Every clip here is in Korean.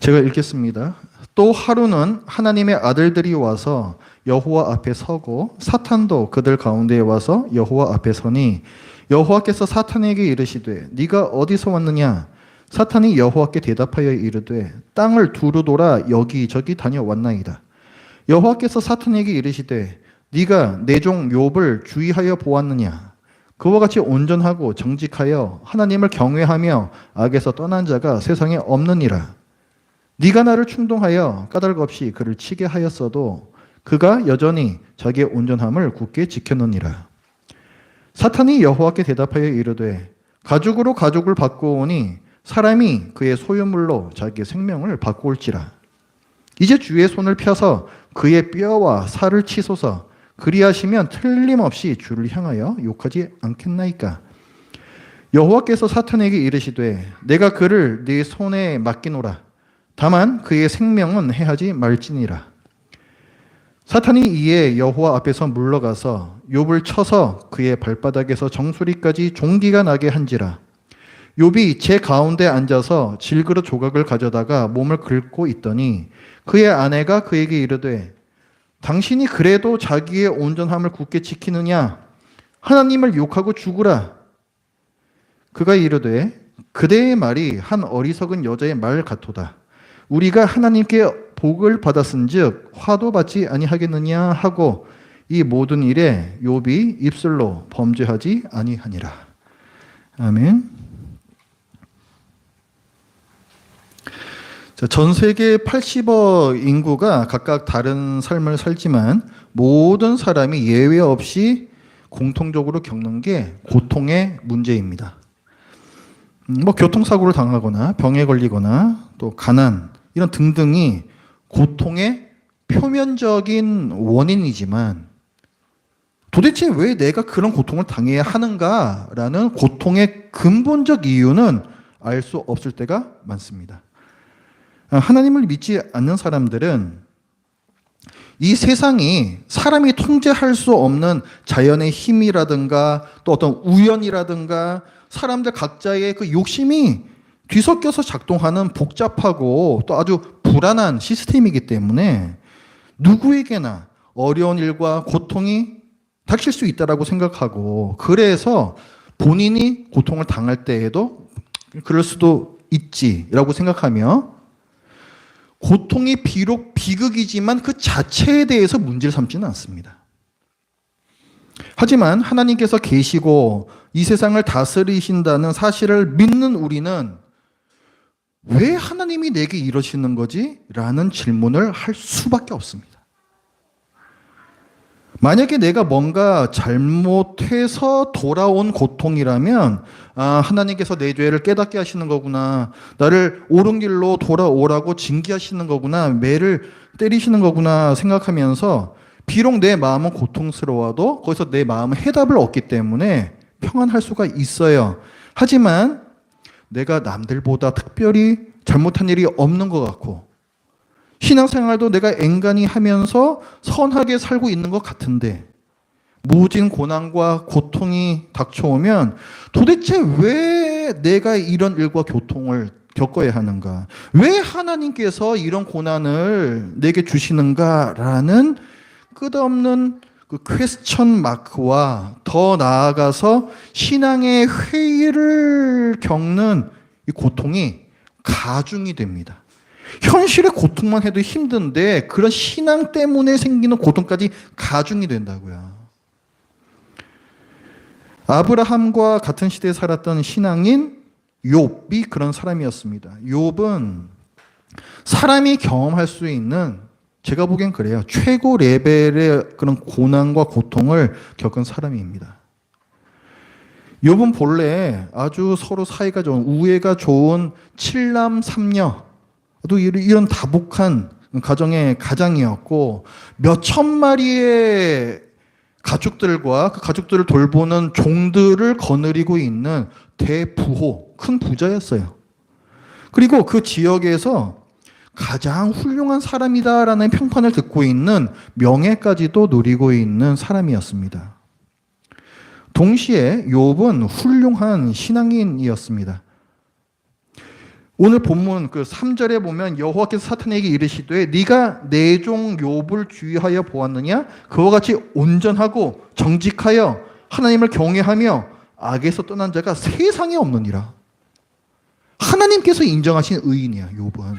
제가 읽겠습니다. 또 하루는 하나님의 아들들이 와서 여호와 앞에 서고 사탄도 그들 가운데에 와서 여호와 앞에 서니 여호와께서 사탄에게 이르시되 네가 어디서 왔느냐? 사탄이 여호와께 대답하여 이르되 땅을 두루 돌아 여기저기 다녀왔나이다. 여호와께서 사탄에게 이르시되 네가 내 종 욥을 주의하여 보았느냐? 그와 같이 온전하고 정직하여 하나님을 경외하며 악에서 떠난 자가 세상에 없느니라. 네가 나를 충동하여 까닭없이 그를 치게 하였어도 그가 여전히 자기의 온전함을 굳게 지켰느니라. 사탄이 여호와께 대답하여 이르되 가죽으로 가죽을 바꾸오니 사람이 그의 소유물로 자기의 생명을 바꾸올지라. 이제 주의 손을 펴서 그의 뼈와 살을 치소서. 그리하시면 틀림없이 주를 향하여 욕하지 않겠나이까. 여호와께서 사탄에게 이르시되 내가 그를 네 손에 맡기노라. 다만 그의 생명은 해하지 말지니라. 사탄이 이에 여호와 앞에서 물러가서 욥을 쳐서 그의 발바닥에서 정수리까지 종기가 나게 한지라. 욥이 제 가운데 앉아서 질그릇 조각을 가져다가 몸을 긁고 있더니 그의 아내가 그에게 이르되 당신이 그래도 자기의 온전함을 굳게 지키느냐? 하나님을 욕하고 죽으라. 그가 이르되 그대의 말이 한 어리석은 여자의 말 같도다. 우리가 하나님께 복을 받았은즉 화도 받지 아니하겠느냐 하고 이 모든 일에 욥이 입술로 범죄하지 아니하니라. 아멘. 전 세계 80억 인구가 각각 다른 삶을 살지만 모든 사람이 예외 없이 공통적으로 겪는 게 고통의 문제입니다. 교통사고를 당하거나 병에 걸리거나 또 가난 이런 등등이 고통의 표면적인 원인이지만 도대체 왜 내가 그런 고통을 당해야 하는가라는 고통의 근본적 이유는 알 수 없을 때가 많습니다. 하나님을 믿지 않는 사람들은 이 세상이 사람이 통제할 수 없는 자연의 힘이라든가 또 어떤 우연이라든가 사람들 각자의 그 욕심이 뒤섞여서 작동하는 복잡하고 또 아주 불안한 시스템이기 때문에 누구에게나 어려운 일과 고통이 닥칠 수 있다라고 생각하고 그래서 본인이 고통을 당할 때에도 그럴 수도 있지라고 생각하며 고통이 비록 비극이지만 그 자체에 대해서 문제를 삼지는 않습니다. 하지만 하나님께서 계시고 이 세상을 다스리신다는 사실을 믿는 우리는 왜 하나님이 내게 이러시는 거지? 라는 질문을 할 수밖에 없습니다. 만약에 내가 뭔가 잘못해서 돌아온 고통이라면 하나님께서 내 죄를 깨닫게 하시는 거구나. 나를 옳은 길로 돌아오라고 징계하시는 거구나. 매를 때리시는 거구나 생각하면서 비록 내 마음은 고통스러워도 거기서 내 마음은 해답을 얻기 때문에 평안할 수가 있어요. 하지만 내가 남들보다 특별히 잘못한 일이 없는 것 같고 신앙생활도 내가 앵간히 하면서 선하게 살고 있는 것 같은데 모진 고난과 고통이 닥쳐오면 도대체 왜 내가 이런 일과 고통을 겪어야 하는가? 왜 하나님께서 이런 고난을 내게 주시는가라는 끝없는 그 퀘스천 마크와 더 나아가서 신앙의 회의를 겪는 이 고통이 가중이 됩니다. 현실의 고통만 해도 힘든데 그런 신앙 때문에 생기는 고통까지 가중이 된다고요. 아브라함과 같은 시대에 살았던 신앙인 욥이 그런 사람이었습니다. 욥은 사람이 경험할 수 있는 제가 보기엔 그래요. 최고 레벨의 그런 고난과 고통을 겪은 사람입니다. 욥은 본래 아주 서로 사이가 좋은 우애가 좋은 7남 3녀 또 이런 다복한 가정의 가장이었고 몇천 마리의 가축들과 그 가축들을 돌보는 종들을 거느리고 있는 대부호, 큰 부자였어요. 그리고 그 지역에서 가장 훌륭한 사람이다라는 평판을 듣고 있는 명예까지도 누리고 있는 사람이었습니다. 동시에 욥은 훌륭한 신앙인이었습니다. 오늘 본문 그 3절에 보면 여호와께서 사탄에게 이르시되 네가 내 종 욥을 주의하여 보았느냐? 그와 같이 온전하고 정직하여 하나님을 경외하며 악에서 떠난 자가 세상에 없느니라. 하나님께서 인정하신 의인이야, 욥은.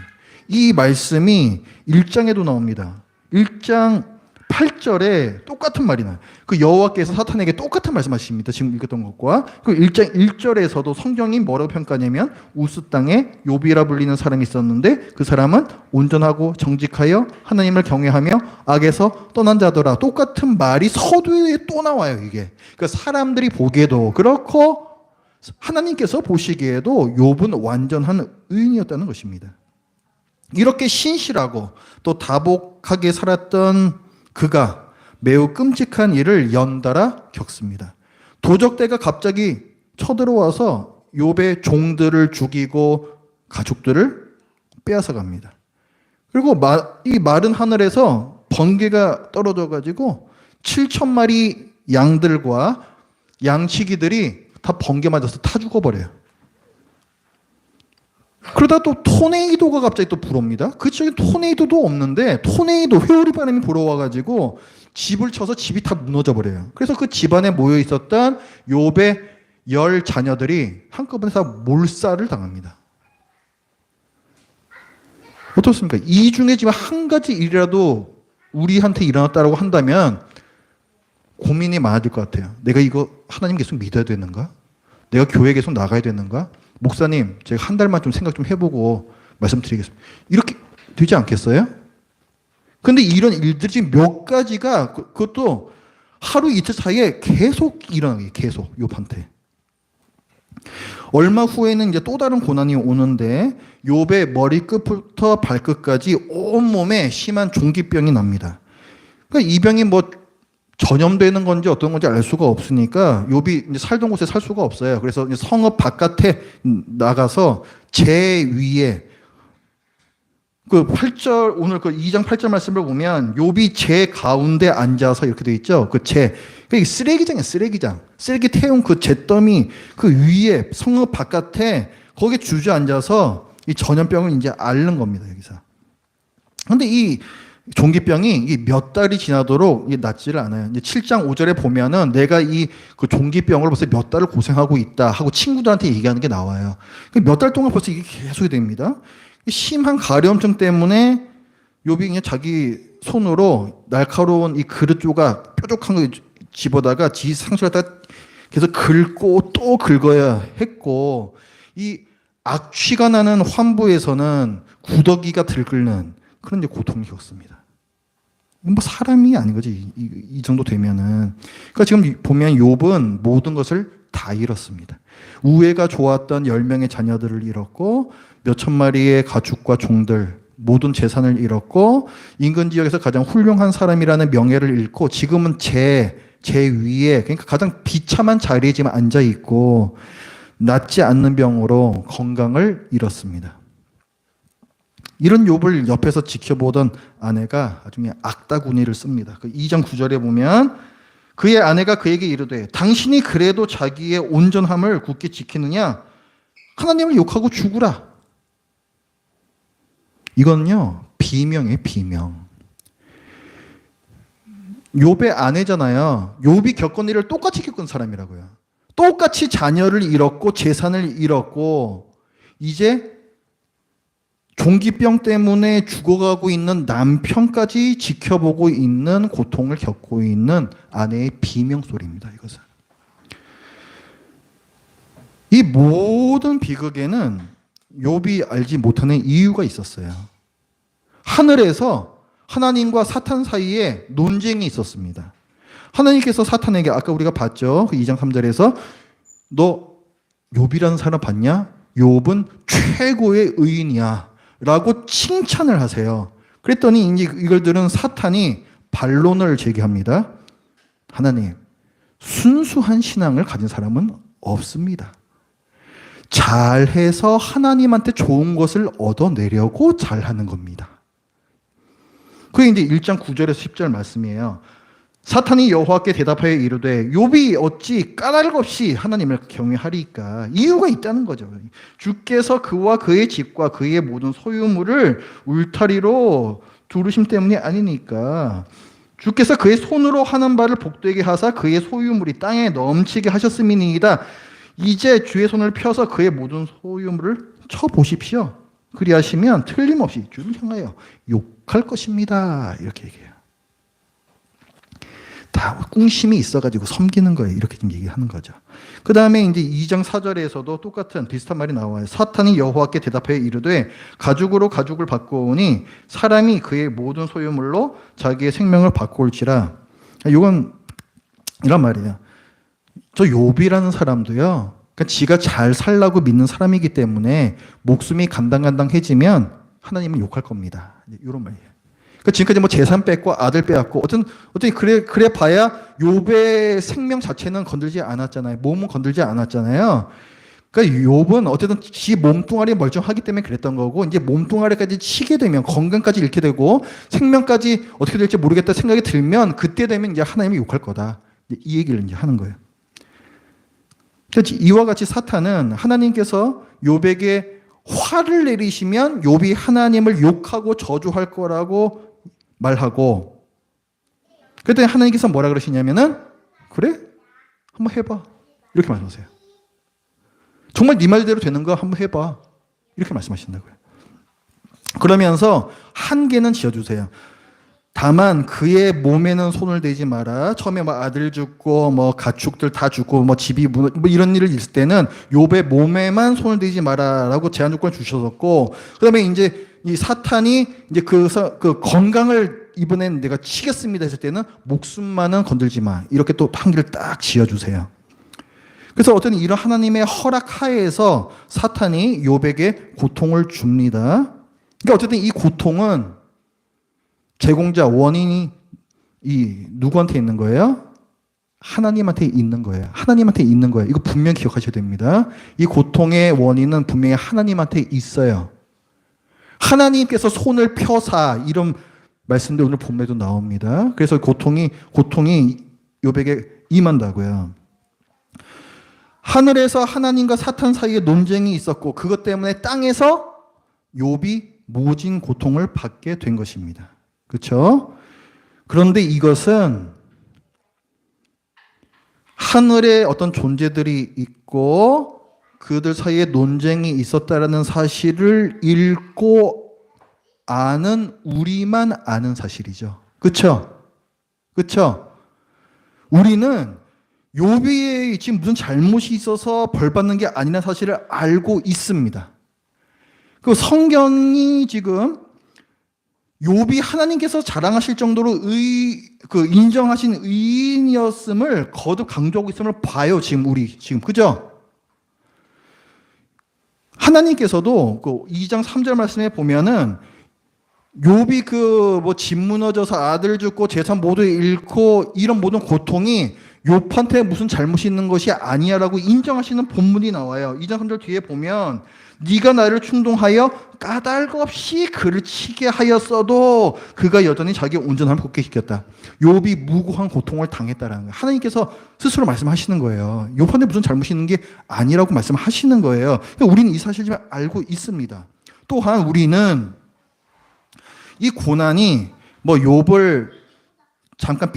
이 말씀이 1장에도 나옵니다. 1장 8절에 똑같은 말이 나요. 그 여호와께서 사탄에게 똑같은 말씀하십니다. 지금 읽었던 것과. 그 1장 1절에서도 성경이 뭐라고 평가하냐면 우스 땅에 욥이라 불리는 사람이 있었는데 그 사람은 온전하고 정직하여 하나님을 경외하며 악에서 떠난 자더라. 똑같은 말이 서두에 또 나와요, 이게. 그러니까 사람들이 보기에도 그렇고 하나님께서 보시기에도 욥은 완전한 의인이었다는 것입니다. 이렇게 신실하고 또 다복하게 살았던 그가 매우 끔찍한 일을 연달아 겪습니다. 도적대가 갑자기 쳐들어와서 욥의 종들을 죽이고 가축들을 빼앗아 갑니다. 그리고 이 마른 하늘에서 번개가 떨어져 가지고 7,000마리 양들과 양치기들이 다 번개 맞아서 타 죽어버려요. 그러다 또 토네이도가 갑자기 또 불어옵니다. 그쪽에 토네이도도 없는데 토네이도 회오리 바람이 불어와가지고 집을 쳐서 집이 다 무너져 버려요. 그래서 그 집안에 모여 있었던 욥의 10 자녀들이 한꺼번에 다 몰살을 당합니다. 어떻습니까? 이 중에 지금 한 가지 일이라도 우리한테 일어났다고 한다면 고민이 많아질 것 같아요. 내가 이거 하나님 계속 믿어야 되는가? 내가 교회 계속 나가야 되는가? 목사님, 제가 한 달만 좀 생각 좀 해보고 말씀드리겠습니다. 이렇게 되지 않겠어요? 근데 이런 일들이 지금 몇 가지가 그것도 하루 이틀 사이에 계속 일어나게, 계속 욥한테. 얼마 후에는 이제 또 다른 고난이 오는데 욥의 머리끝부터 발끝까지 온몸에 심한 종기병이 납니다. 그러니까 이 병이 뭐 전염되는 건지 어떤 건지 알 수가 없으니까 욥이 이제 살던 곳에 살 수가 없어요. 그래서 성읍 바깥에 나가서 제 위에 그 8절 오늘 그 2장 8절 말씀을 보면 욥이 제 가운데 앉아서 이렇게 돼 있죠. 그 제 그러니까 쓰레기장이에요. 쓰레기장. 쓰레기 태운 그 잿더미 그 위에 성읍 바깥에 거기에 주저앉아서 이 전염병을 이제 앓는 겁니다. 여기서. 근데 이 종기병이 몇 달이 지나도록 낫지를 않아요. 이제 7장 5절에 보면은 내가 이 그 종기병을 벌써 몇 달을 고생하고 있다 하고 친구들한테 얘기하는 게 나와요. 몇 달 동안 벌써 이게 계속이 됩니다. 심한 가려움증 때문에 욥이 그냥 자기 손으로 날카로운 이 그릇 조각 뾰족한 거 집어다가 지 상처를 갖다가 계속 긁고 또 긁어야 했고 이 악취가 나는 환부에서는 구더기가 들끓는 그런 이제 고통을 겪습니다. 뭐 사람이 아닌 거지 이 정도 되면은. 그러니까 지금 보면 욥은 모든 것을 다 잃었습니다. 우애가 좋았던 10명의 자녀들을 잃었고 몇천 마리의 가축과 종들 모든 재산을 잃었고 인근 지역에서 가장 훌륭한 사람이라는 명예를 잃고 지금은 제 위에 그러니까 가장 비참한 자리에 지금 앉아 있고 낫지 않는 병으로 건강을 잃었습니다. 이런 욥을 옆에서 지켜보던 아내가 나중에 악다구니를 씁니다. 그 2장 9절에 보면 그의 아내가 그에게 이르되 당신이 그래도 자기의 온전함을 굳게 지키느냐? 하나님을 욕하고 죽으라. 이건요 비명이에요. 비명. 욥의 아내잖아요. 욥이 겪은 일을 똑같이 겪은 사람이라고요. 똑같이 자녀를 잃었고 재산을 잃었고 이제 종기병 때문에 죽어가고 있는 남편까지 지켜보고 있는 고통을 겪고 있는 아내의 비명소리입니다. 이것은. 이 모든 비극에는 욥이 알지 못하는 이유가 있었어요. 하늘에서 하나님과 사탄 사이에 논쟁이 있었습니다. 하나님께서 사탄에게 아까 우리가 봤죠. 그 2장 3절에서 너 욥이라는 사람 봤냐? 욥은 최고의 의인이야. 라고 칭찬을 하세요. 그랬더니 이제 이걸 들은 사탄이 반론을 제기합니다. 하나님, 순수한 신앙을 가진 사람은 없습니다. 잘해서 하나님한테 좋은 것을 얻어내려고 잘하는 겁니다. 그게 이제 1장 9절에서 10절 말씀이에요. 사탄이 여호와께 대답하여 이르되 욥이 어찌 까닭 없이 하나님을 경외하리까? 이유가 있다는 거죠. 주께서 그와 그의 집과 그의 모든 소유물을 울타리로 두르심 때문이 아니니까. 주께서 그의 손으로 하는 바를 복되게 하사 그의 소유물이 땅에 넘치게 하셨음이니이다. 이제 주의 손을 펴서 그의 모든 소유물을 쳐보십시오. 그리하시면 틀림없이 주를 향하여 욕할 것입니다. 이렇게 얘기해요. 다 꿍심이 있어가지고 섬기는 거예요. 이렇게 좀 얘기하는 거죠. 그 다음에 이제 2장 4절에서도 똑같은 비슷한 말이 나와요. 사탄이 여호와께 대답하여 이르되 가죽으로 가죽을 바꾸오니 사람이 그의 모든 소유물로 자기의 생명을 바꾸올지라. 이건 이런 말이에요. 저 욥이라는 사람도요. 그러니까 지가 잘 살라고 믿는 사람이기 때문에 목숨이 간당간당해지면 하나님은 욕할 겁니다. 이런 말이에요. 그러니까 지금까지 뭐 재산 뺏고 아들 빼앗고 어떤 그래 봐야 욥의 생명 자체는 건들지 않았잖아요. 몸은 건들지 않았잖아요. 그러니까 욥은 어쨌든 지 몸뚱아리 멀쩡하기 때문에 그랬던 거고 이제 몸뚱아리까지 치게 되면 건강까지 잃게 되고 생명까지 어떻게 될지 모르겠다 생각이 들면 그때 되면 이제 하나님이 욕할 거다. 이 얘기를 이제 하는 거예요. 그러니까 이와 같이 사탄은 하나님께서 욥에게 화를 내리시면 욥이 하나님을 욕하고 저주할 거라고 말하고 그랬더니 하나님께서 뭐라 그러시냐면은 그래? 한번 해봐. 이렇게 말씀하세요. 정말 네 말대로 되는 거 한번 해봐. 이렇게 말씀하신다고요. 그러면서 한계는 지어주세요. 다만 그의 몸에는 손을 대지 마라. 처음에 뭐 아들 죽고 뭐 가축들 다 죽고 뭐 집이 뭐 이런 일을 있을 때는 욥의 몸에만 손을 대지 마라라고 제한 조건을 주셨었고, 그다음에 이제 이 사탄이 이제 그 건강을 이번엔 내가 치겠습니다 했을 때는 목숨만은 건들지 마. 이렇게 또 한계를 딱 지어주세요. 그래서 어떤 이런 하나님의 허락하에서 사탄이 욥에게 고통을 줍니다. 그러니까 어쨌든 이 고통은 제공자 원인이 이 누구한테 있는 거예요? 하나님한테 있는 거예요. 하나님한테 있는 거예요. 이거 분명히 기억하셔야 됩니다. 이 고통의 원인은 분명히 하나님한테 있어요. 하나님께서 손을 펴사 이런 말씀도 오늘 본문에도 나옵니다. 그래서 고통이 욥에게 임한다고요. 하늘에서 하나님과 사탄 사이에 논쟁이 있었고 그것 때문에 땅에서 욥이 모진 고통을 받게 된 것입니다. 그렇죠? 그런데 이것은 하늘에 어떤 존재들이 있고 그들 사이에 논쟁이 있었다라는 사실을 읽고 아는 우리만 아는 사실이죠. 그렇죠? 그렇죠? 우리는 욥이 지금 무슨 잘못이 있어서 벌 받는 게 아니라는 사실을 알고 있습니다. 그 성경이 지금 욥이 하나님께서 자랑하실 정도로 인정하신 의인이었음을 거듭 강조하고 있음을 봐요. 지금 그죠? 하나님께서도 그 2장 3절 말씀에 보면은 욥이 집 무너져서 아들 죽고 재산 모두 잃고 이런 모든 고통이 욥한테 무슨 잘못이 있는 것이 아니야라고 인정하시는 본문이 나와요. 2장 3절 뒤에 보면 네가 나를 충동하여 까닭 없이 그를 치게 하였어도 그가 여전히 자기의 온전함을 굳게 지켰다. 욥이 무고한 고통을 당했다라는 거예요. 하나님께서 스스로 말씀하시는 거예요. 욥한테 무슨 잘못이 있는 게 아니라고 말씀하시는 거예요. 그러니까 우리는 이 사실을 알고 있습니다. 또한 우리는 이 고난이 욥을 잠깐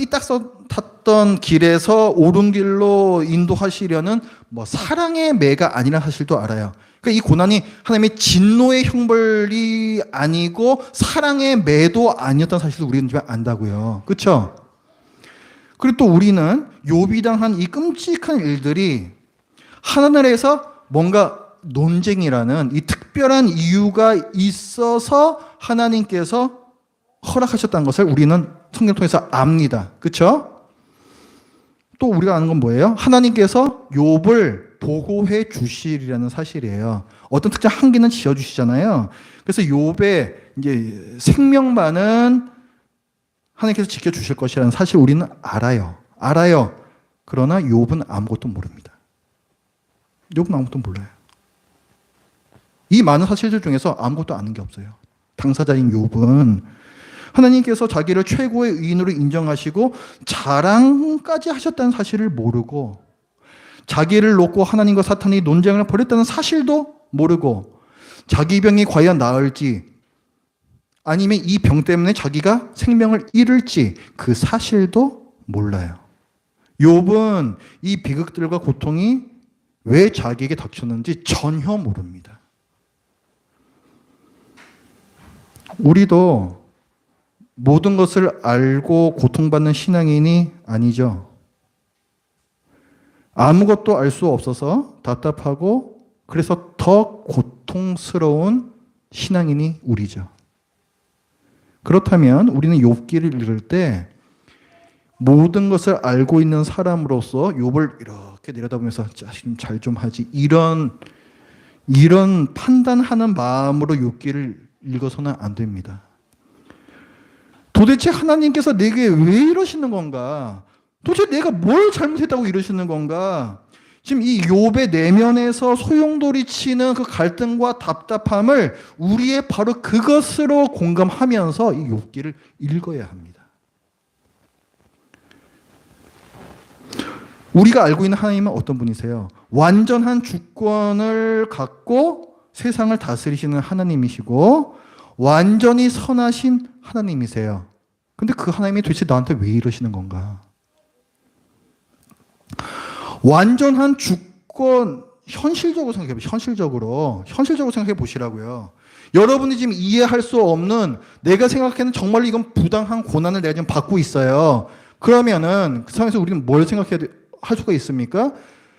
tas던 길에서 옳은 길로 인도하시려는 사랑의 매가 아니라는 사실도 알아요. 그러니까 이 고난이 하나님의 진노의 형벌이 아니고 사랑의 매도 아니었다는 사실을 우리는 좀 안다고요. 그렇죠? 그리고 또 우리는 욥이 당한 이 끔찍한 일들이 하늘에서 뭔가 논쟁이라는 이 특별한 이유가 있어서 하나님께서 허락하셨다는 것을 우리는 성경 통해서 압니다. 그렇죠? 또 우리가 아는 건 뭐예요? 하나님께서 욥을 보호해 주시리라는 사실이에요. 어떤 특정 한계는 지어 주시잖아요. 그래서 욥의 이제 생명만은 하나님께서 지켜 주실 것이라는 사실 우리는 알아요. 그러나 욥은 아무것도 모릅니다. 욥은 아무것도 몰라요. 이 많은 사실들 중에서 아무것도 아는 게 없어요. 당사자인 욥은 하나님께서 자기를 최고의 의인으로 인정하시고 자랑까지 하셨다는 사실을 모르고, 자기를 놓고 하나님과 사탄이 논쟁을 벌였다는 사실도 모르고, 자기 병이 과연 나을지 아니면 이 병 때문에 자기가 생명을 잃을지 그 사실도 몰라요. 욥은 이 비극들과 고통이 왜 자기에게 닥쳤는지 전혀 모릅니다. 우리도 모든 것을 알고 고통받는 신앙인이 아니죠. 아무것도 알 수 없어서 답답하고 그래서 더 고통스러운 신앙인이 우리죠. 그렇다면 우리는 욥기를 읽을 때 모든 것을 알고 있는 사람으로서 욥을 이렇게 내려다보면서 잘 좀 하지, 이런 판단하는 마음으로 욥기를 읽어서는 안 됩니다. 도대체 하나님께서 내게 왜 이러시는 건가? 도대체 내가 뭘 잘못했다고 이러시는 건가? 지금 이 욥의 내면에서 소용돌이 치는 그 갈등과 답답함을 우리의 바로 그것으로 공감하면서 이 욥기를 읽어야 합니다. 우리가 알고 있는 하나님은 어떤 분이세요? 완전한 주권을 갖고 세상을 다스리시는 하나님이시고 완전히 선하신 하나님이세요. 근데 그 하나님이 도대체 나한테 왜 이러시는 건가? 완전한 주권, 현실적으로 생각해 보시라고요. 현실적으로 생각해 보시라고요. 여러분이 지금 이해할 수 없는, 내가 생각하는 정말 이건 부당한 고난을 내가 지금 받고 있어요. 그러면은 그 상황에서 우리는 뭘 생각해야 할 수가 있습니까?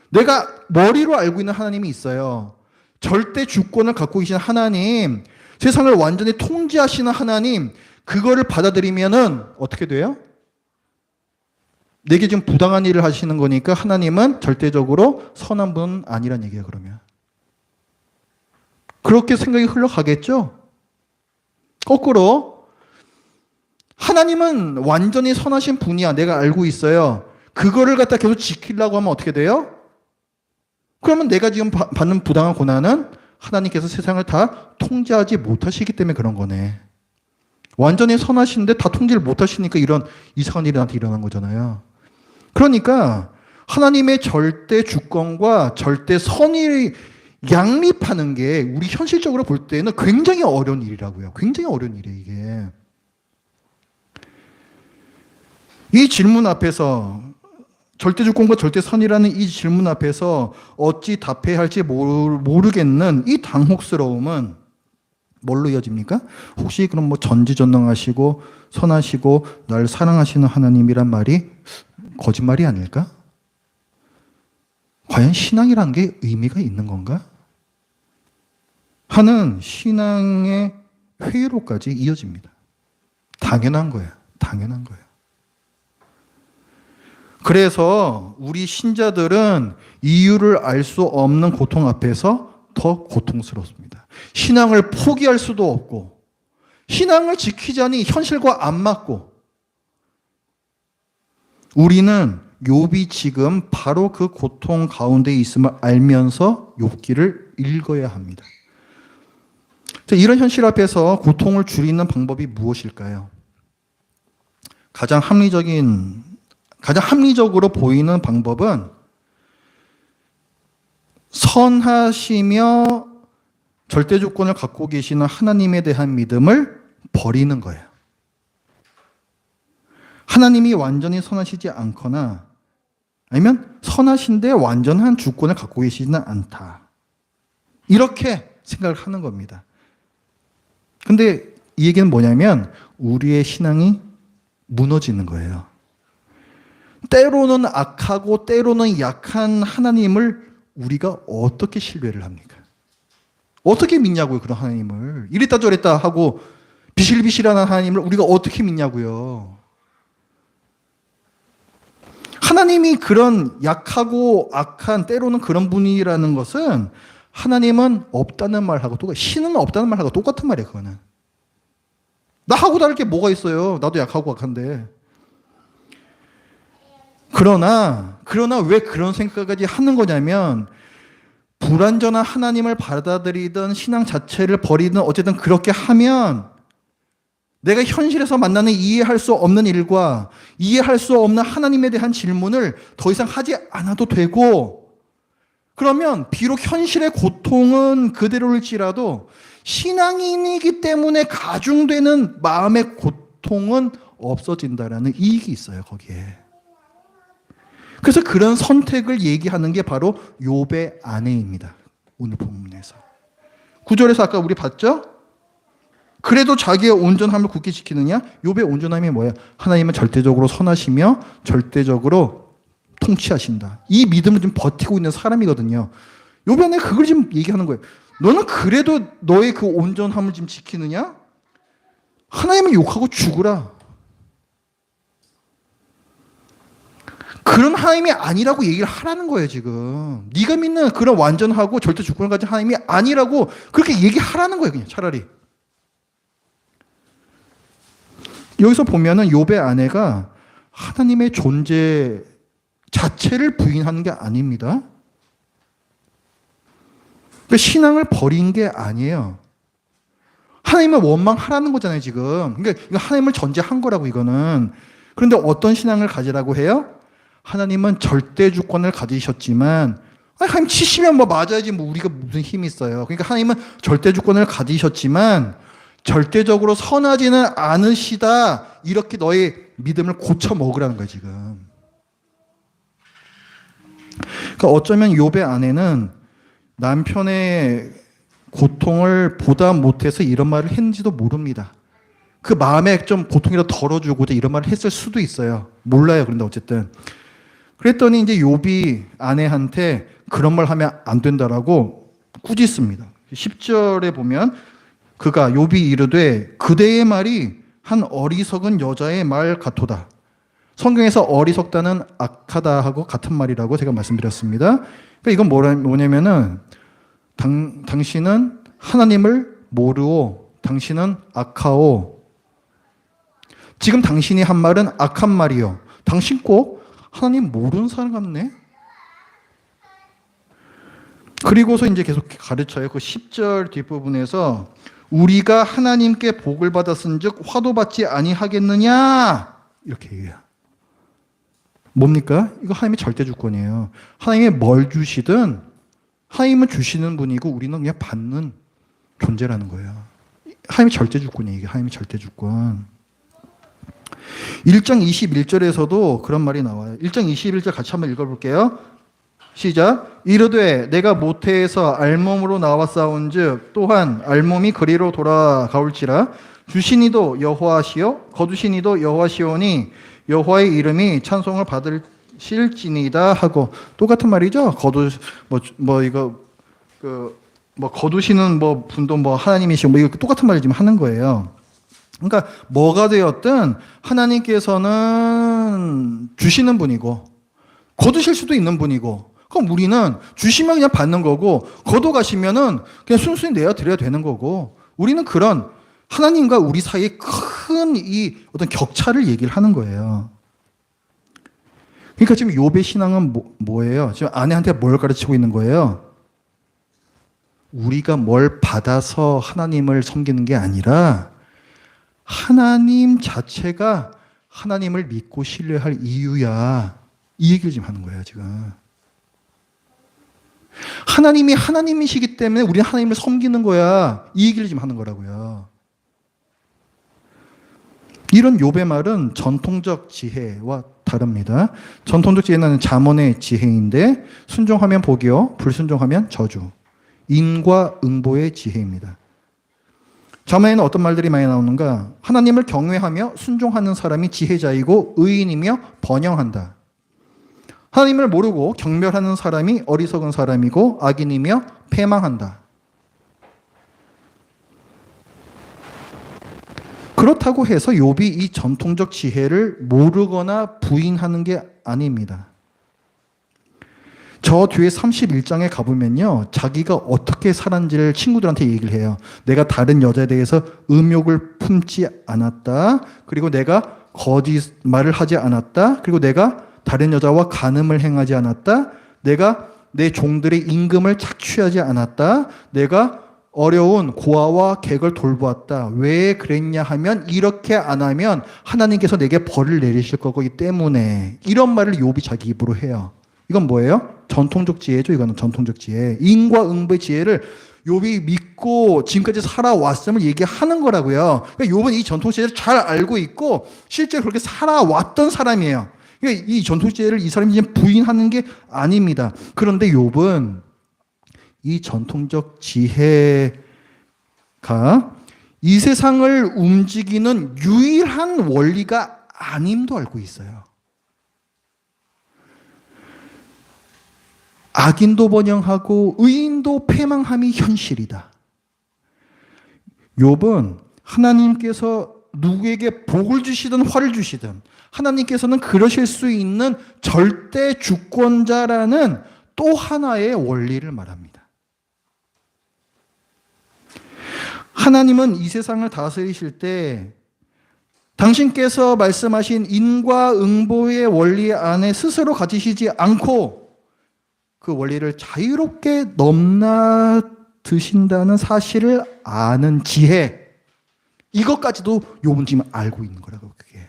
내가 머리로 알고 있는 하나님이 있어요. 절대 주권을 갖고 계신 하나님, 세상을 완전히 통제하시는 하나님, 그거를 받아들이면은 어떻게 돼요? 내게 지금 부당한 일을 하시는 거니까 하나님은 절대적으로 선한 분은 아니란 얘기예요, 그러면. 그렇게 생각이 흘러가겠죠? 거꾸로, 하나님은 완전히 선하신 분이야. 내가 알고 있어요. 그거를 갖다 계속 지키려고 하면 어떻게 돼요? 그러면 내가 지금 받는 부당한 고난은 하나님께서 세상을 다 통제하지 못하시기 때문에 그런 거네. 완전히 선하신데 다 통제를 못하시니까 이런 이상한 일이 나한테 일어난 거잖아요. 그러니까 하나님의 절대 주권과 절대 선이 양립하는 게 우리 현실적으로 볼 때는 굉장히 어려운 일이라고요. 굉장히 어려운 일이에요, 이게. 이 질문 앞에서, 절대 주권과 절대 선이라는 이 질문 앞에서 어찌 답해야 할지 모르겠는 이 당혹스러움은 뭘로 이어집니까? 혹시 그럼 뭐 전지전능하시고 선하시고 날 사랑하시는 하나님이란 말이 거짓말이 아닐까? 과연 신앙이라는 게 의미가 있는 건가? 하는 신앙의 회의로까지 이어집니다. 당연한 거예요. 당연한 거예요. 그래서 우리 신자들은 이유를 알 수 없는 고통 앞에서 더 고통스럽습니다. 신앙을 포기할 수도 없고, 신앙을 지키자니 현실과 안 맞고, 우리는 욥이 지금 바로 그 고통 가운데 있음을 알면서 욥기를 읽어야 합니다. 이런 현실 앞에서 고통을 줄이는 방법이 무엇일까요? 가장 합리적으로 보이는 방법은 선하시며 절대 주권을 갖고 계시는 하나님에 대한 믿음을 버리는 거예요. 하나님이 완전히 선하시지 않거나 아니면 선하신데 완전한 주권을 갖고 계시지는 않다. 이렇게 생각을 하는 겁니다. 근데 이 얘기는 뭐냐면 우리의 신앙이 무너지는 거예요. 때로는 악하고 때로는 약한 하나님을 우리가 어떻게 신뢰를 합니까? 어떻게 믿냐고요, 그런 하나님을. 이랬다 저랬다 하고 비실비실한 하나님을 우리가 어떻게 믿냐고요. 하나님이 그런 약하고 악한 때로는 그런 분이라는 것은 하나님은 없다는 말하고 신은 없다는 말하고 똑같은 말이에요. 그거는 나하고 다를 게 뭐가 있어요. 나도 약하고 악한데. 그러나 왜 그런 생각까지 하는 거냐면 불완전한 하나님을 받아들이던 신앙 자체를 버리든 어쨌든 그렇게 하면 내가 현실에서 만나는 이해할 수 없는 일과 이해할 수 없는 하나님에 대한 질문을 더 이상 하지 않아도 되고, 그러면 비록 현실의 고통은 그대로일지라도 신앙인이기 때문에 가중되는 마음의 고통은 없어진다라는 이익이 있어요, 거기에. 그래서 그런 선택을 얘기하는 게 바로 욥의 아내입니다. 오늘 본문에서. 9절에서 아까 우리 봤죠? 그래도 자기의 온전함을 굳게 지키느냐? 욥의 온전함이 뭐야? 하나님은 절대적으로 선하시며 절대적으로 통치하신다. 이 믿음을 좀 버티고 있는 사람이거든요. 욥의 아내가 그걸 지금 얘기하는 거예요. 너는 그래도 너의 그 온전함을 지금 지키느냐? 하나님을 욕하고 죽으라. 그런 하나님이 아니라고 얘기를 하라는 거예요, 지금. 네가 믿는 그런 완전하고 절대 주권을 가진 하나님이 아니라고 그렇게 얘기하라는 거예요, 그냥 차라리. 여기서 보면은 욥의 아내가 하나님의 존재 자체를 부인하는 게 아닙니다. 그러니까 신앙을 버린 게 아니에요. 하나님을 원망하라는 거잖아요, 지금. 그러니까 이거 하나님을 전제한 거라고, 이거는. 그런데 어떤 신앙을 가지라고 해요? 하나님은 절대 주권을 가지셨지만, 하나님 치시면 뭐 맞아야지 뭐 우리가 무슨 힘이 있어요. 그러니까 하나님은 절대 주권을 가지셨지만 절대적으로 선하지는 않으시다. 이렇게 너의 믿음을 고쳐 먹으라는 거예요, 지금. 그러니까 어쩌면 욥의 아내는 남편의 고통을 보다 못해서 이런 말을 했는지도 모릅니다. 그 마음에 좀 고통이라도 덜어주고자 이런 말을 했을 수도 있어요. 몰라요. 그런데 어쨌든. 그랬더니 이제 욥이 아내한테 그런 말 하면 안 된다라고 꾸짖습니다. 10절에 보면 그가 욥이 이르되 그대의 말이 한 어리석은 여자의 말 같도다. 성경에서 어리석다는 악하다 하고 같은 말이라고 제가 말씀드렸습니다. 그러니까 이건 뭐냐면은 당신은 하나님을 모르오, 당신은 악하오. 지금 당신이 한 말은 악한 말이요. 당신 꼭 하나님 모르는 사람 같네. 그리고서 이제 계속 가르쳐요. 그 10절 뒷부분에서 우리가 하나님께 복을 받았은즉 화도 받지 아니하겠느냐 이렇게 얘기해요. 뭡니까? 이거 하나님의 절대 주권이에요. 하나님이 뭘 주시든 하나님은 주시는 분이고 우리는 그냥 받는 존재라는 거예요. 하나님의 절대 주권이에요. 이게 하나님의 절대 주권. 1장 21절에서도 그런 말이 나와요. 1장 21절 같이 한번 읽어볼게요. 시작. 이르되 내가 모태에서 알몸으로 나왔사온즉 또한 알몸이 그리로 돌아가올지라 주신 이도 여호와시요 거두신 이도 여호와시오니 여호와의 이름이 찬송을 받으실지니이다 하고 똑같은 말이죠. 거두시는 분도 하나님이시고 이거 똑같은 말을 지금 하는 거예요. 그러니까 뭐가 되었든 하나님께서는 주시는 분이고 거두실 수도 있는 분이고, 그럼 우리는 주시면 그냥 받는 거고 거둬 가시면은 그냥 순순히 내어 드려야 되는 거고, 우리는 그런 하나님과 우리 사이에 큰 이 어떤 격차를 얘기를 하는 거예요. 그러니까 지금 욥의 신앙은 뭐예요? 지금 아내한테 뭘 가르치고 있는 거예요? 우리가 뭘 받아서 하나님을 섬기는 게 아니라 하나님 자체가 하나님을 믿고 신뢰할 이유야. 이 얘기를 지금 하는 거예요, 지금. 하나님이 하나님이시기 때문에 우리는 하나님을 섬기는 거야. 이 얘기를 지금 하는 거라고요. 이런 욥의 말은 전통적 지혜와 다릅니다. 전통적 지혜는 잠언의 지혜인데 순종하면 복이요, 불순종하면 저주. 인과 응보의 지혜입니다. 잠언에는 어떤 말들이 많이 나오는가? 하나님을 경외하며 순종하는 사람이 지혜자이고 의인이며 번영한다. 하나님을 모르고 경멸하는 사람이 어리석은 사람이고 악인이며 패망한다. 그렇다고 해서 욥이 이 전통적 지혜를 모르거나 부인하는 게 아닙니다. 저 뒤에 31장에 가보면요, 자기가 어떻게 살았는지를 친구들한테 얘기를 해요. 내가 다른 여자에 대해서 음욕을 품지 않았다. 그리고 내가 거짓말을 하지 않았다. 그리고 내가 다른 여자와 간음을 행하지 않았다. 내가 내 종들의 임금을 착취하지 않았다. 내가 어려운 고아와 객을 돌보았다. 왜 그랬냐 하면 이렇게 안 하면 하나님께서 내게 벌을 내리실 거기 때문에 이런 말을 욥이 자기 입으로 해요. 이건 뭐예요? 전통적 지혜죠. 이거는 전통적 지혜. 인과 응보의 지혜를 욥이 믿고 지금까지 살아왔음을 얘기하는 거라고요. 그러니까 욥은 이 전통 지혜를 잘 알고 있고 실제로 그렇게 살아왔던 사람이에요. 그러니까 이 전통 지혜를 이 사람이 이제 부인하는 게 아닙니다. 그런데 욥은 이 전통적 지혜가 이 세상을 움직이는 유일한 원리가 아님도 알고 있어요. 악인도 번영하고 의인도 패망함이 현실이다. 욥은 하나님께서 누구에게 복을 주시든 화를 주시든 하나님께서는 그러실 수 있는 절대 주권자라는 또 하나의 원리를 말합니다. 하나님은 이 세상을 다스리실 때 당신께서 말씀하신 인과응보의 원리 안에 스스로 갇히시지 않고 그 원리를 자유롭게 넘나드신다는 사실을 아는 지혜, 이것까지도 욥은 지금 알고 있는 거라고. 그게.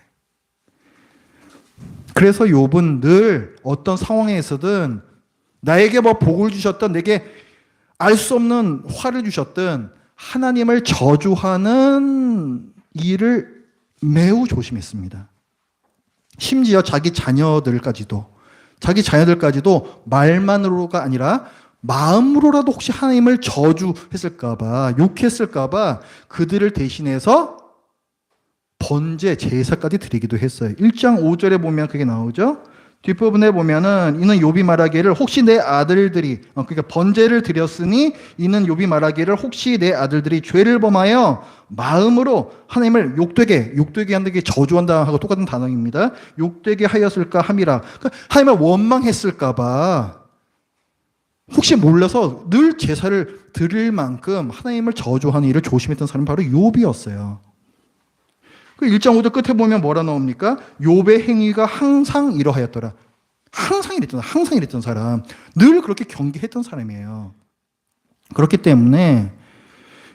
그래서 욥은 늘 어떤 상황에서든 나에게 뭐 복을 주셨든 내게 알 수 없는 화를 주셨든 하나님을 저주하는 일을 매우 조심했습니다. 심지어 자기 자녀들까지도 말만으로가 아니라 마음으로라도 혹시 하나님을 저주했을까봐, 욕했을까봐 그들을 대신해서 번제, 제사까지 드리기도 했어요. 1장 5절에 보면 그게 나오죠. 뒷부분에 보면은 이는 욥이 말하기를 혹시 내 아들들이 그러니까 번제를 드렸으니 이는 욥이 말하기를 혹시 내 아들들이 죄를 범하여 마음으로 하나님을 욕되게 한다는 게 저주한다 하고 똑같은 단어입니다. 욕되게 하였을까 함이라. 그러니까 하나님을 원망했을까 봐 혹시 몰라서 늘 제사를 드릴 만큼 하나님을 저주하는 일을 조심했던 사람이 바로 욥이었어요. 그 1장 5절 끝에 보면 뭐라 나옵니까? 욥의 행위가 항상 이러하였더라. 항상 이랬던 사람. 늘 그렇게 경계했던 사람이에요. 그렇기 때문에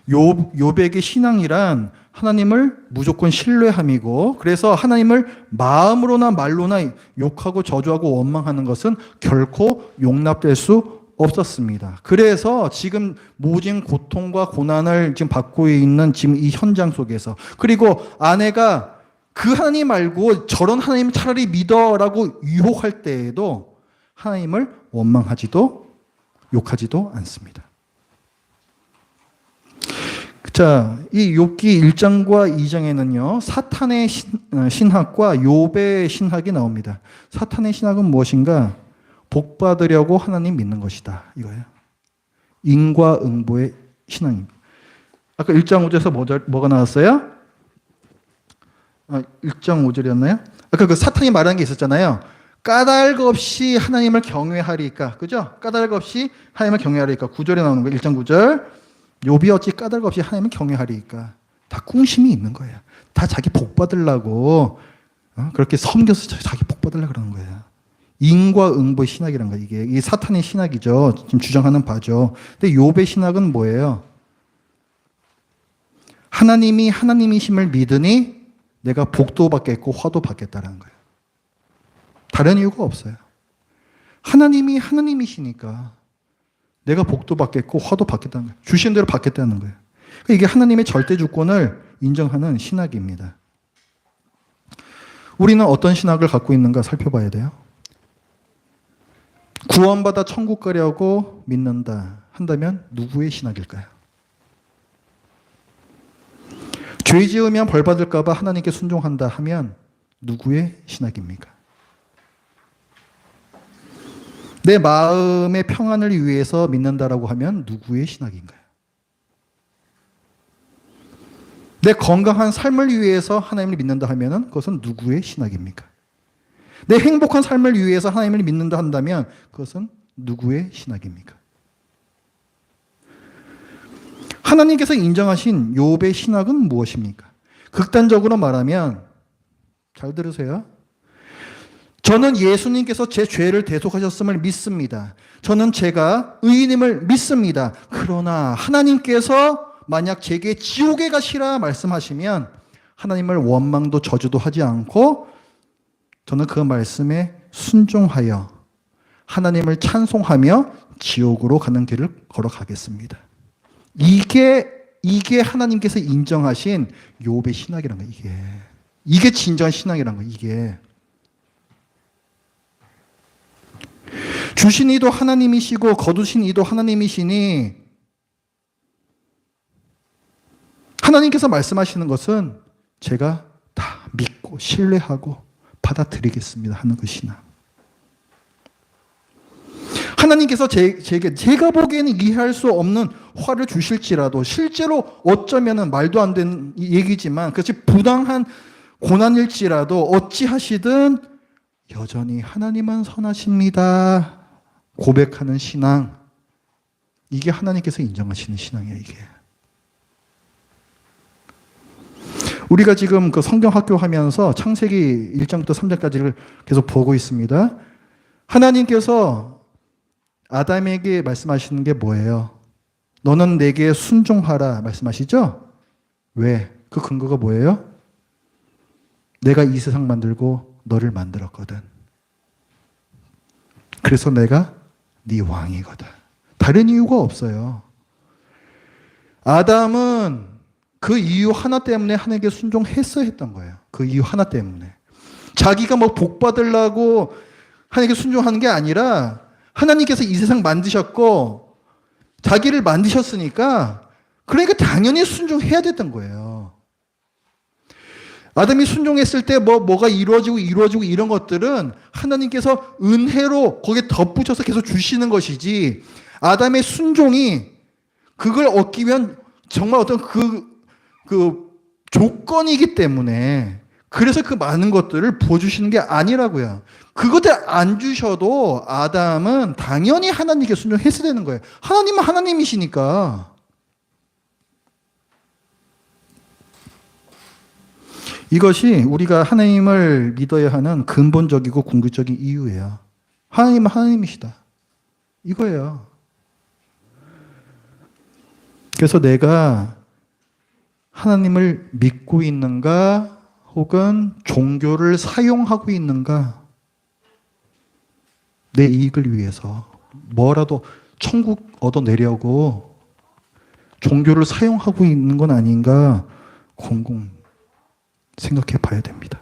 욥에게 신앙이란 하나님을 무조건 신뢰함이고, 그래서 하나님을 마음으로나 말로나 욕하고 저주하고 원망하는 것은 결코 용납될 수 없었습니다. 그래서 지금 모진 고통과 고난을 지금 받고 있는 지금 이 현장 속에서, 그리고 아내가 그 하나님 말고 저런 하나님 차라리 믿어라고 유혹할 때에도 하나님을 원망하지도 욕하지도 않습니다. 자, 이 욥기 1장과 2장에는요 사탄의 신학과 욥의 신학이 나옵니다. 사탄의 신학은 무엇인가? 복 받으려고 하나님 믿는 것이다, 이거예요. 인과응보의 신앙입니다. 아까 1장 5절에서 뭐가 나왔어요? 1장 5절이었나요? 아까 그 사탄이 말한 게 있었잖아요. 까닭 없이 하나님을 경외하리까, 그죠? 까닭 없이 하나님을 경외하리까. 9절에 나오는 거예요. 1장 9절. 욥이 어찌 까닭 없이 하나님을 경외하리까. 다 꿍심이 있는 거예요. 다 자기 복 받으려고 그렇게 섬겨서 자기 복 받으려고 그러는 거예요. 인과응보의 신학이란 거예요. 이게 사탄의 신학이죠. 지금 주장하는 바죠. 근데 욥의 신학은 뭐예요? 하나님이 하나님이심을 믿으니 내가 복도 받겠고 화도 받겠다라는 거예요. 다른 이유가 없어요. 하나님이 하나님이시니까 내가 복도 받겠고 화도 받겠다는 거예요. 주신 대로 받겠다는 거예요. 이게 하나님의 절대 주권을 인정하는 신학입니다. 우리는 어떤 신학을 갖고 있는가 살펴봐야 돼요. 구원받아 천국 가려고 믿는다 한다면 누구의 신학일까요? 죄 지으면 벌 받을까 봐 하나님께 순종한다 하면 누구의 신학입니까? 내 마음의 평안을 위해서 믿는다라고 하면 누구의 신학인가요? 내 건강한 삶을 위해서 하나님을 믿는다 하면 그것은 누구의 신학입니까? 내 행복한 삶을 위해서 하나님을 믿는다 한다면 그것은 누구의 신학입니까? 하나님께서 인정하신 욥의 신학은 무엇입니까? 극단적으로 말하면, 잘 들으세요. 저는 예수님께서 제 죄를 대속하셨음을 믿습니다. 저는 제가 의인임을 믿습니다. 그러나 하나님께서 만약 제게 지옥에 가시라 말씀하시면 하나님을 원망도 저주도 하지 않고 저는 그 말씀에 순종하여 하나님을 찬송하며 지옥으로 가는 길을 걸어가겠습니다. 이게 하나님께서 인정하신 욥의 신앙이란 거예요. 이게 진정한 신앙이란 거예요. 이게 주신 이도 하나님이시고 거두신 이도 하나님이시니 하나님께서 말씀하시는 것은 제가 다 믿고 신뢰하고 받아들이겠습니다 하는 그 신앙. 하나님께서 제가 보기에는 이해할 수 없는 화를 주실지라도 실제로 어쩌면 말도 안 되는 얘기지만 그것이 부당한 고난일지라도 어찌하시든 여전히 하나님은 선하십니다 고백하는 신앙, 이게 하나님께서 인정하시는 신앙이에요. 이게 우리가 지금 그 성경 학교 하면서 창세기 1장부터 3장까지를 계속 보고 있습니다. 하나님께서 아담에게 말씀하시는 게 뭐예요? 너는 내게 순종하라 말씀하시죠? 왜? 그 근거가 뭐예요? 내가 이 세상 만들고 너를 만들었거든. 그래서 내가 네 왕이거든. 다른 이유가 없어요. 아담은 그 이유 하나 때문에 하나님께 순종했어야 했던 거예요. 그 이유 하나 때문에. 자기가 뭐 복 받으려고 하나님께 순종하는 게 아니라 하나님께서 이 세상 만드셨고 자기를 만드셨으니까 그러니까 당연히 순종해야 됐던 거예요. 아담이 순종했을 때 뭐가 이루어지고 이런 것들은 하나님께서 은혜로 거기에 덧붙여서 계속 주시는 것이지 아담의 순종이 그걸 얻기 위한 정말 어떤 그 조건이기 때문에 그래서 그 많은 것들을 부어주시는 게 아니라고요. 그것들 안 주셔도 아담은 당연히 하나님께 순종했어야 되는 거예요. 하나님은 하나님이시니까. 이것이 우리가 하나님을 믿어야 하는 근본적이고 궁극적인 이유예요. 하나님은 하나님이시다. 이거예요. 그래서 내가 하나님을 믿고 있는가 혹은 종교를 사용하고 있는가, 내 이익을 위해서 뭐라도 천국 얻어내려고 종교를 사용하고 있는 건 아닌가 공공 생각해 봐야 됩니다.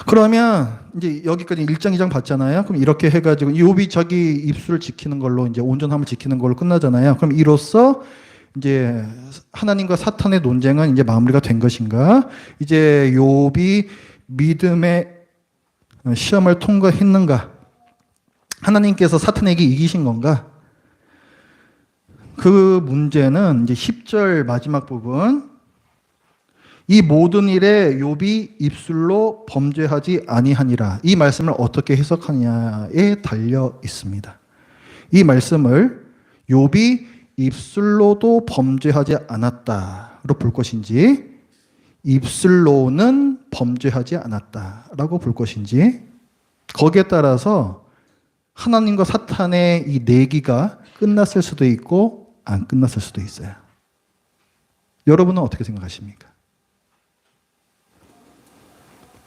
그러면 이제 여기까지 1장, 2장 봤잖아요. 그럼 이렇게 해가지고 욥이 자기 입술을 지키는 걸로 이제 온전함을 지키는 걸로 끝나잖아요. 그럼 이로써 이제 하나님과 사탄의 논쟁은 이제 마무리가 된 것인가? 이제 욥이 믿음의 시험을 통과했는가? 하나님께서 사탄에게 이기신 건가? 그 문제는 이제 10절 마지막 부분, 이 모든 일에 욥이 입술로 범죄하지 아니하니라. 이 말씀을 어떻게 해석하냐에 달려 있습니다. 이 말씀을 욥이 입술로도 범죄하지 않았다로 볼 것인지 입술로는 범죄하지 않았다라고 볼 것인지 거기에 따라서 하나님과 사탄의 이 내기가 끝났을 수도 있고 안 끝났을 수도 있어요. 여러분은 어떻게 생각하십니까?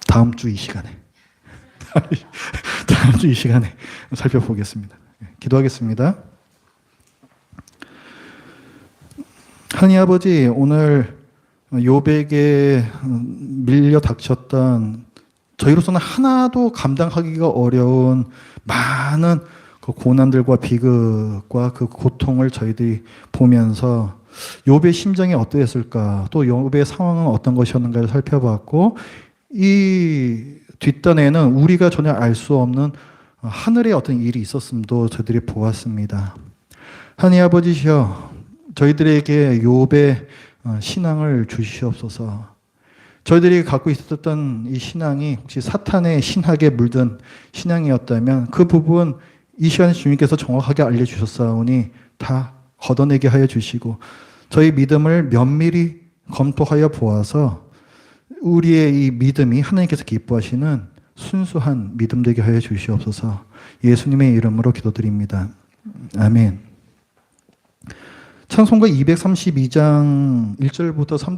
다음 주 이 시간에 살펴보겠습니다. 기도하겠습니다. 하나님 아버지, 오늘 욥에게 밀려 닥쳤던 저희로서는 하나도 감당하기가 어려운 많은 그 고난들과 비극과 그 고통을 저희들이 보면서 욥의 심정이 어떠했을까, 또 욥의 상황은 어떤 것이었는가를 살펴봤고, 이 뒷단에는 우리가 전혀 알 수 없는 하늘의 어떤 일이 있었음도 저희들이 보았습니다. 하나님 아버지시여, 저희들에게 욥의 신앙을 주시옵소서. 저희들이 갖고 있었던 이 신앙이 혹시 사탄의 신학에 물든 신앙이었다면 그 부분 이 시간에 주님께서 정확하게 알려주셨사오니 다 걷어내게 하여 주시고 저희 믿음을 면밀히 검토하여 보아서 우리의 이 믿음이 하나님께서 기뻐하시는 순수한 믿음 되게 하여 주시옵소서. 예수님의 이름으로 기도드립니다. 아멘. 찬송가 232장 1절부터 3절